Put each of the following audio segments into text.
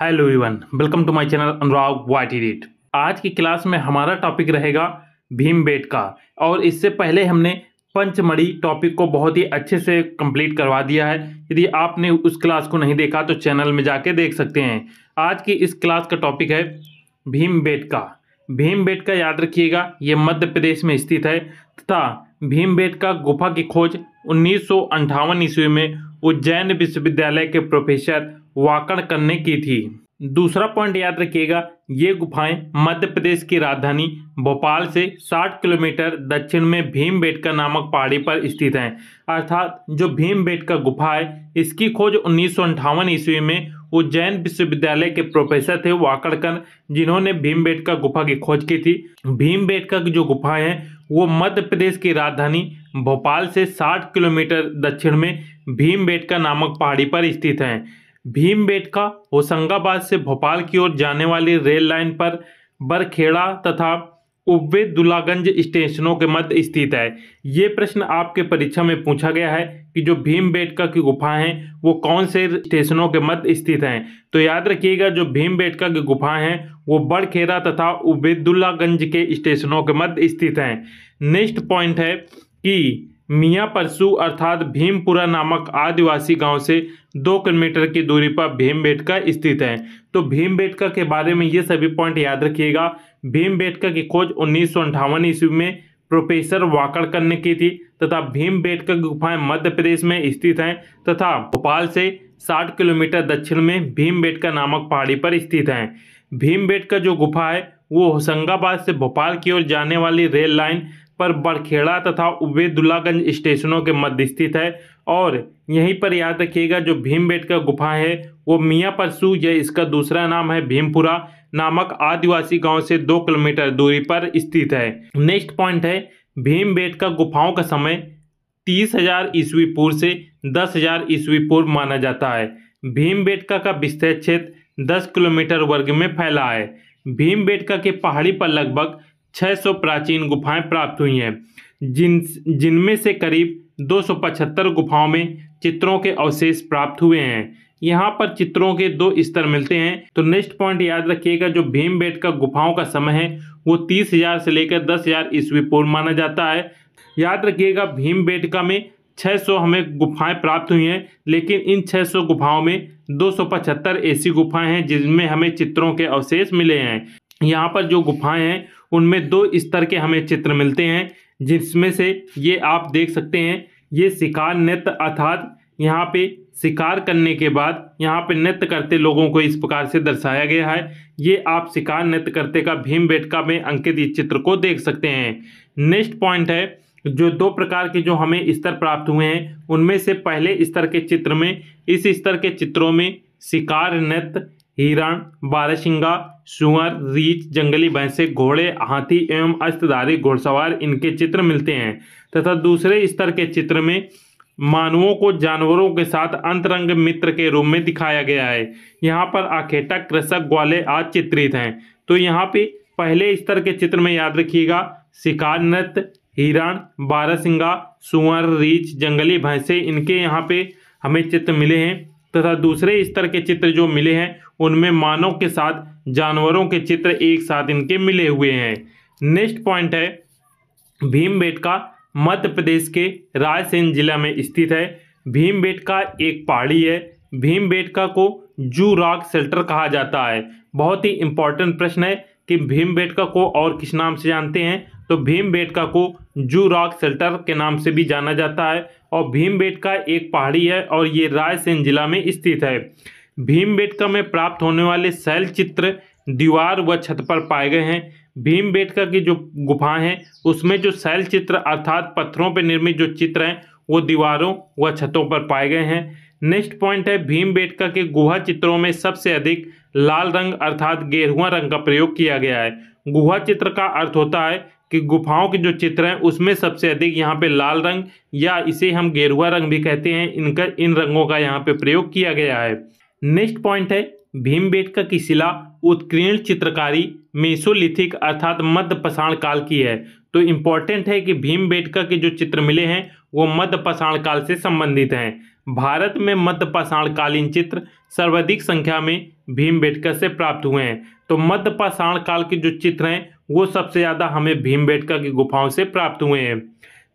Hello everyone, welcome to my channel Anurag YT read. आज की class में हमारा टॉपिक रहेगा भीमबेटका। और इससे पहले हमने पंचमढ़ी टॉपिक को बहुत ही अच्छे से कंप्लीट करवा दिया है। यदि आपने उस क्लास को नहीं देखा तो चैनल में जाके देख सकते हैं। आज की इस क्लास का टॉपिक है भीमबेटका। भीमबेटका याद रखिएगा, ये मध्य प्रदेश में स्थित है तथा भीमबेटका गुफा की खोज 1958 ईस्वी में उज्जैन विश्वविद्यालय के प्रोफेसर वाकड़कर ने की थी। दूसरा पॉइंट याद रखिएगा, ये गुफाएं मध्य प्रदेश की राजधानी भोपाल से 60 किलोमीटर दक्षिण में भीमबेटका नामक पहाड़ी पर स्थित हैं। अर्थात जो भीमबेटका गुफा है, इसकी खोज 1958 ईस्वी में उज्जैन विश्वविद्यालय के प्रोफेसर थे वाकड़कर, जिन्होंने भीमबेटका गुफा की खोज की थी। भीमबेटका की जो गुफाएं हैं वो मध्य प्रदेश की राजधानी भोपाल से 60 किलोमीटर दक्षिण में भीमबेटका नामक पहाड़ी पर स्थित हैं। भीमबेटका होशंगाबाद से भोपाल की ओर जाने वाली रेल लाइन पर बरखेड़ा तथा उब्बे दुलागंज स्टेशनों के मध्य स्थित है। ये प्रश्न आपके परीक्षा में पूछा गया है कि जो भीमबेटका की गुफाएं हैं वो कौन से स्टेशनों के मध्य स्थित हैं। तो याद रखिएगा, जो भीमबेटका की गुफाएं हैं वो बरखेड़ा तथा उब्बेदुल्लागंज के स्टेशनों के मध्य स्थित हैं। नेक्स्ट पॉइंट है कि मियाँ परसू अर्थात भीमपुरा नामक आदिवासी गांव से 2 किलोमीटर की दूरी पर भीमबेटका स्थित है। तो भीमबेटका के बारे में ये सभी पॉइंट याद रखिएगा। भीमबेटका की खोज 1958 ईस्वी में प्रोफेसर वाकड़कर ने की थी तथा भीमबेटका की गुफाएं मध्य प्रदेश में स्थित हैं तथा भोपाल से 60 किलोमीटर दक्षिण में भीमबेटका नामक पहाड़ी पर स्थित हैं। भीमबेटका जो गुफा है वो होशंगाबाद से भोपाल की ओर जाने वाली रेल लाइन पर बरखेड़ा तथा उब्बेदुल्लागंज स्टेशनों के मध्य स्थित है। और यहीं पर याद रखिएगा, जो भीमबेटका गुफा है वो मियाँ परसू या इसका दूसरा नाम है भीमपुरा नामक आदिवासी गांव से 2 किलोमीटर दूरी पर स्थित है। नेक्स्ट पॉइंट है, भीमबेटका गुफाओं का समय 30,000 ईस्वी पूर्व से 10,000 ईस्वी पूर्व माना जाता है। भीमबेटका का विस्तृत क्षेत्र 10 किलोमीटर वर्ग में फैला है। भीमबेटका के पहाड़ी पर लगभग 600 प्राचीन गुफाएं प्राप्त हुई हैं, जिनमें से करीब 275 गुफाओं में चित्रों के अवशेष प्राप्त हुए हैं। यहाँ पर चित्रों के 2 स्तर मिलते हैं। तो नेक्स्ट पॉइंट याद रखिएगा, जो भीमबेटका गुफाओं का समय है वो 30,000 से लेकर 10,000 ईस्वी पूर्व माना जाता है। याद रखिएगा, भीमबेटका में 600 हमें गुफाएं प्राप्त हुई हैं, लेकिन इन 600 गुफाओं में 275 ऐसी गुफाएं हैं जिनमें हमें चित्रों के अवशेष मिले हैं। यहाँ पर जो गुफाएं हैं उनमें 2 स्तर के हमें चित्र मिलते हैं, जिसमें से ये आप देख सकते हैं। ये शिकार नृत्य, अर्थात यहाँ पे शिकार करने के बाद यहाँ पे नृत्य करते लोगों को इस प्रकार से दर्शाया गया है। ये आप शिकार नृत्य करते का भीमबेटका में अंकित इस चित्र को देख सकते हैं। नेक्स्ट पॉइंट है, जो 2 प्रकार के जो हमें स्तर प्राप्त हुए हैं उनमें से पहले स्तर के चित्र में, इस स्तर के चित्रों में शिकार नृत्य, हिरण, बारहसिंगा, सुअर, रीछ, जंगली भैंसे, घोड़े, हाथी एवं अस्त्रधारी घुड़सवार इनके चित्र मिलते हैं। तथा दूसरे स्तर के चित्र में मानवों को जानवरों के साथ अंतरंग मित्र के रूप में दिखाया गया है। यहाँ पर आखेटा, कृषक, ग्वाले आदि चित्रित हैं। तो यहाँ पे पहले स्तर के चित्र में याद रखिएगा, शिकार नृत्य, हिरण, बारहसिंगा, सुअर, रीछ, जंगली भैंसे इनके यहाँ पे हमें चित्र मिले हैं। तथा दूसरे स्तर के चित्र जो मिले हैं उनमें मानव के साथ जानवरों के चित्र एक साथ इनके मिले हुए हैं। नेक्स्ट पॉइंट है, भीमबेटका मध्य प्रदेश के रायसेन जिला में स्थित है। भीमबेटका एक पहाड़ी है। भीमबेटका को जू रॉक शेल्टर कहा जाता है। बहुत ही इंपॉर्टेंट प्रश्न है कि भीमबेटका को और किस नाम से जानते हैं। तो भीमबेटका को जू रॉक शेल्टर के नाम से भी जाना जाता है। और भीमबेटका एक पहाड़ी है और ये रायसेन जिला में स्थित है। भीमबेटका में प्राप्त होने वाले शैल चित्र दीवार व छत पर पाए गए हैं। भीमबेटका की जो गुफाएं हैं उसमें जो शैल चित्र अर्थात पत्थरों पर निर्मित जो चित्र हैं वो दीवारों व छतों पर पाए गए हैं। नेक्स्ट पॉइंट है, भीमबेटका के गुहा चित्रों में सबसे अधिक लाल रंग अर्थात गेरुआ रंग का प्रयोग किया गया है। गुहा चित्र का अर्थ होता है कि गुफाओं के जो चित्र हैं उसमें सबसे अधिक यहाँ पे लाल रंग या इसे हम गेरुआ रंग भी कहते हैं, इन रंगों का यहाँ पे प्रयोग किया गया है। नेक्स्ट पॉइंट है, भीमबेटका की शिला उत्कीर्ण चित्रकारी मेसोलिथिक अर्थात मध्य पाषाण काल की है। तो इम्पॉर्टेंट है कि भीमबेटका के जो चित्र मिले हैं वो मध्य पाषाण काल से संबंधित हैं। भारत में मध्य पाषाण कालीन चित्र सर्वाधिक संख्या में भीमबेटका से प्राप्त हुए हैं। तो मध्य पाषाण काल के जो चित्र हैं वो सबसे ज़्यादा हमें भीमबेटका की गुफाओं से प्राप्त हुए हैं।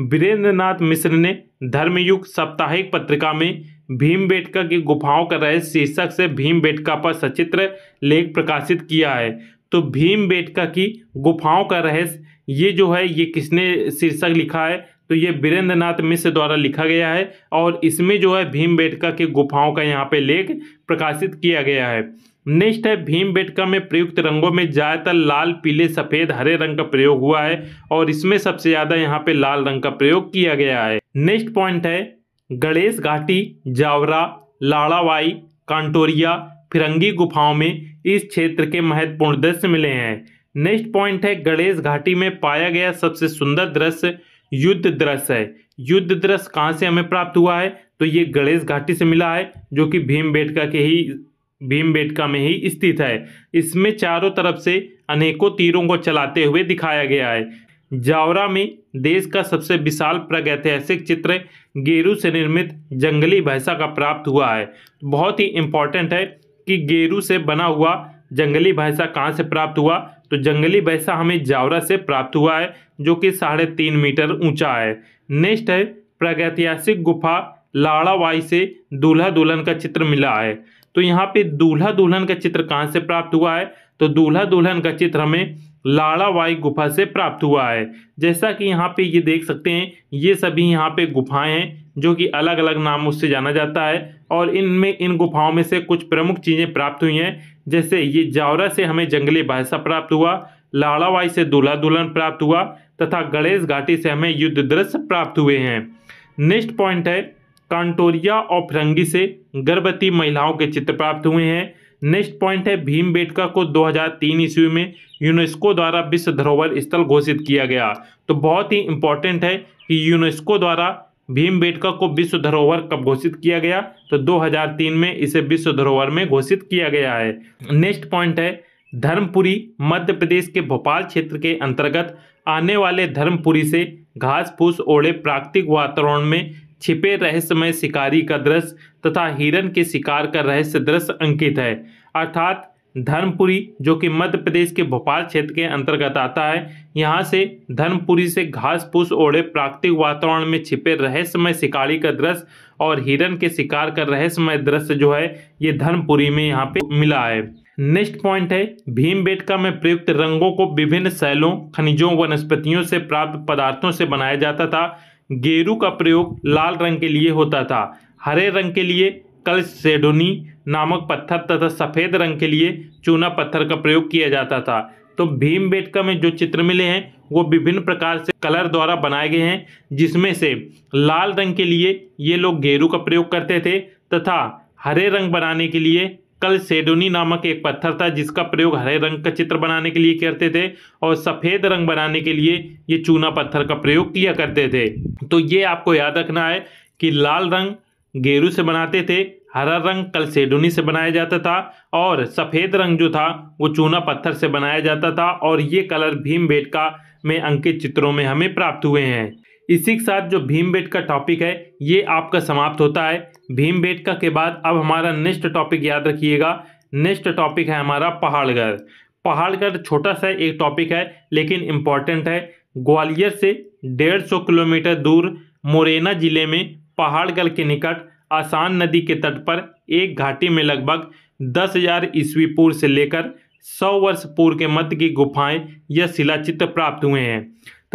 वीरेंद्रनाथ मिश्र ने धर्मयुग साप्ताहिक पत्रिका में भीमबेटका की गुफाओं का रहस्य शीर्षक से भीमबेटका पर सचित्र लेख प्रकाशित किया है। तो भीमबेटका की गुफाओं का रहस्य ये जो है ये किसने शीर्षक लिखा है, तो ये वीरेंद्रनाथ मिश्र द्वारा लिखा गया है और इसमें जो है भीमबेटका की गुफाओं का यहाँ पे लेख प्रकाशित किया गया है। नेक्स्ट है भीमबेटका में प्रयुक्त रंगों में ज़्यादातर लाल, पीले, सफ़ेद, हरे रंग का प्रयोग हुआ है और इसमें सबसे ज़्यादा यहाँ पे लाल रंग का प्रयोग किया गया है। नेक्स्ट पॉइंट है गणेश घाटी, जावरा, लाड़ावाई, कांटोरिया, फिरंगी गुफाओं में इस क्षेत्र के महत्वपूर्ण दृश्य मिले हैं। नेक्स्ट पॉइंट है गणेश घाटी में पाया गया सबसे सुंदर दृश्य युद्ध दृश्य है। युद्ध दृश्य कहाँ से हमें प्राप्त हुआ है, तो ये गणेश घाटी से मिला है जो कि भीमबेटका में ही स्थित है। इसमें चारों तरफ से अनेकों तीरों को चलाते हुए दिखाया गया है। जावरा में देश का सबसे विशाल प्रागैतिहासिक चित्र गेरू से निर्मित जंगली भैंसा का प्राप्त हुआ है। बहुत ही इंपॉर्टेंट है कि गेरू से बना हुआ जंगली भैंसा कहाँ से प्राप्त हुआ, तो जंगली भैंसा हमें जावरा से प्राप्त हुआ है जो कि 3.5 मीटर ऊंचा है। नेक्स्ट है प्रागैतिहासिक गुफा लाड़ावाई से दूल्हा दुल्हन का चित्र मिला है। तो यहाँ पे दूल्हा दुल्हन का चित्र कहाँ से प्राप्त हुआ है, तो दूल्हा दुल्हन का चित्र हमें लाड़ावाई गुफा से प्राप्त हुआ है। जैसा कि यहाँ पे ये देख सकते हैं ये सभी यहाँ पे गुफाएं हैं जो कि अलग अलग नामों से जाना जाता है और इन गुफाओं में से कुछ प्रमुख चीज़ें प्राप्त हुई हैं। जैसे ये जावरा से हमें जंगली भैंसा प्राप्त हुआ, लाड़ावाई से दूल्हा दुल्हन प्राप्त हुआ तथा गणेश घाटी से हमें युद्ध दृश्य प्राप्त हुए हैं। नेक्स्ट पॉइंट है कांटोरिया और फिरंगी से गर्भवती महिलाओं के चित्र प्राप्त हुए हैं। नेक्स्ट पॉइंट है भीमबेटका को 2003 ईस्वी में यूनेस्को द्वारा विश्व धरोहर स्थल घोषित किया गया। तो बहुत ही इंपॉर्टेंट है कि यूनेस्को द्वारा भीमबेटका को विश्व धरोहर कब घोषित किया गया, तो 2003 में इसे विश्व धरोहर में घोषित किया गया है। नेक्स्ट पॉइंट है धर्मपुरी मध्य प्रदेश के भोपाल क्षेत्र के अंतर्गत आने वाले धर्मपुरी से घास फूस ओढ़े प्राकृतिक वातावरण में छिपे रहस्यमय शिकारी का दृश्य तथा हिरण के शिकार का रहस्य दृश्य अंकित है। अर्थात धर्मपुरी जो कि मध्य प्रदेश के भोपाल क्षेत्र के अंतर्गत आता है, यहाँ से धर्मपुरी से घास फूस ओढ़े प्राकृतिक वातावरण में छिपे रहस्यमय शिकारी का दृश्य और हिरण के शिकार का रहस्यमय दृश्य जो है ये धर्मपुरी में यहाँ पे मिला है। नेक्स्ट पॉइंट है भीमबेटका में प्रयुक्त रंगों को विभिन्न शैलों, खनिजों, वनस्पतियों से प्राप्त पदार्थों से बनाया जाता था। गेरू का प्रयोग लाल रंग के लिए होता था, हरे रंग के लिए कलसेडोनी नामक पत्थर तथा सफ़ेद रंग के लिए चूना पत्थर का प्रयोग किया जाता था। तो भीमबेटका में जो चित्र मिले हैं वो विभिन्न प्रकार से कलर द्वारा बनाए गए हैं, जिसमें से लाल रंग के लिए ये लोग गेरू का प्रयोग करते थे तथा हरे रंग बनाने के लिए कलसेडोनी नामक एक पत्थर था जिसका प्रयोग हरे रंग का चित्र बनाने के लिए करते थे और सफ़ेद रंग बनाने के लिए ये चूना पत्थर का प्रयोग किया करते थे। तो ये आपको याद रखना है कि लाल रंग गेरू से बनाते थे, हरा रंग कलसेडोनी से बनाया जाता था और सफ़ेद रंग जो था वो चूना पत्थर से बनाया जाता था और ये कलर भीमबेटका में अंकित चित्रों में हमें प्राप्त हुए हैं। इसी के साथ जो भीमबेटका टॉपिक है ये आपका समाप्त होता है। भीमबेटका के बाद अब हमारा नेक्स्ट टॉपिक याद रखिएगा, नेक्स्ट टॉपिक है हमारा पहाड़गढ़। पहाड़गढ़ छोटा सा एक टॉपिक है लेकिन इम्पॉर्टेंट है। ग्वालियर से 150 किलोमीटर दूर मुरैना जिले में पहाड़गढ़ के निकट आसान नदी के तट पर एक घाटी में लगभग 10,000 ईस्वी पूर्व से लेकर 100 वर्ष पूर्व के मध्य की गुफाएं या शिलाचित्र प्राप्त हुए हैं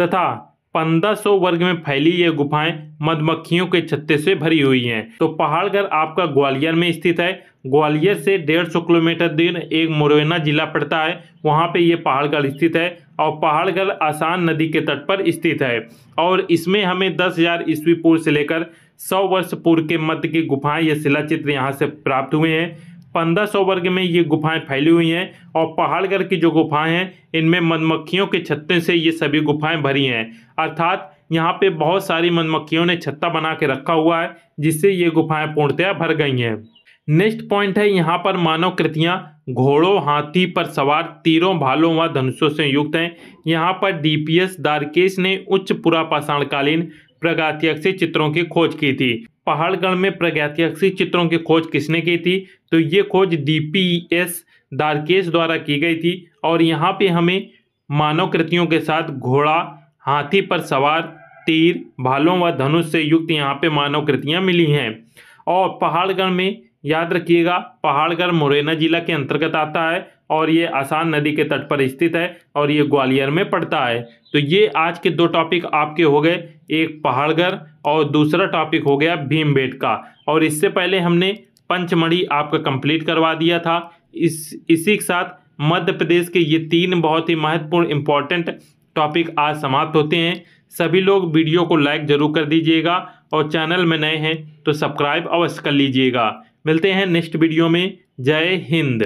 तथा 1500 वर्ग में फैली ये गुफाएं मधुमक्खियों के छत्ते से भरी हुई हैं। तो पहाड़गढ़ आपका ग्वालियर में स्थित है। ग्वालियर से 150 किलोमीटर दूर एक मुरैना जिला पड़ता है, वहाँ पे ये पहाड़गढ़ स्थित है और पहाड़गढ़ आसान नदी के तट पर स्थित है और इसमें हमें 10,000 ईस्वी पूर्व से लेकर 100 वर्ष पूर्व के मध्य की गुफाएं या शिलाचित्र यहाँ से प्राप्त हुए हैं। 1500 वर्ग में ये गुफाएं फैली हुई हैं और पहाड़गढ़ की जो गुफाएं हैं इनमें मधुमक्खियों के छत्ते से ये सभी गुफाएं भरी हैं। अर्थात यहाँ पे बहुत सारी मधुमक्खियों ने छत्ता बना के रखा हुआ है जिससे ये गुफाएं पूर्णतया भर गई हैं। नेक्स्ट पॉइंट है यहाँ पर मानव कृतियाँ घोड़ों, हाथी पर सवार, तीरों, भालों व धनुषों से युक्त हैं। यहाँ पर डीपीएस द्वारकेश ने उच्च पुरापाषाणकालीन प्रागैतिहासिक चित्रों की खोज की थी। पहाड़गढ़ में प्रागैतिहासिक चित्रों की खोज किसने की थी? तो ये खोज DPS द्वारकेश द्वारा की गई थी। और यहाँ पे हमें मानव कृतियों के साथ घोड़ा, हाथी पर सवार, तीर, भालों व धनुष से युक्त यहाँ पे मानव कृतियाँ मिली हैं। और पहाड़गढ़ में याद रखिएगा, पहाड़गढ़ मुरैना जिला के अंतर्गत आता है और ये आसान नदी के तट पर स्थित है और ये ग्वालियर में पड़ता है। तो ये आज के 2 टॉपिक आपके हो गए, एक पहाड़गढ़ और दूसरा टॉपिक हो गया भीमबेटका। और इससे पहले हमने पंचमढ़ी आपका कंप्लीट करवा दिया था। इसी के साथ मध्य प्रदेश के ये 3 बहुत ही महत्वपूर्ण इंपॉर्टेंट टॉपिक आज समाप्त होते हैं। सभी लोग वीडियो को लाइक जरूर कर दीजिएगा और चैनल में नए हैं तो सब्सक्राइब अवश्य कर लीजिएगा। मिलते हैं नेक्स्ट वीडियो में। जय हिंद।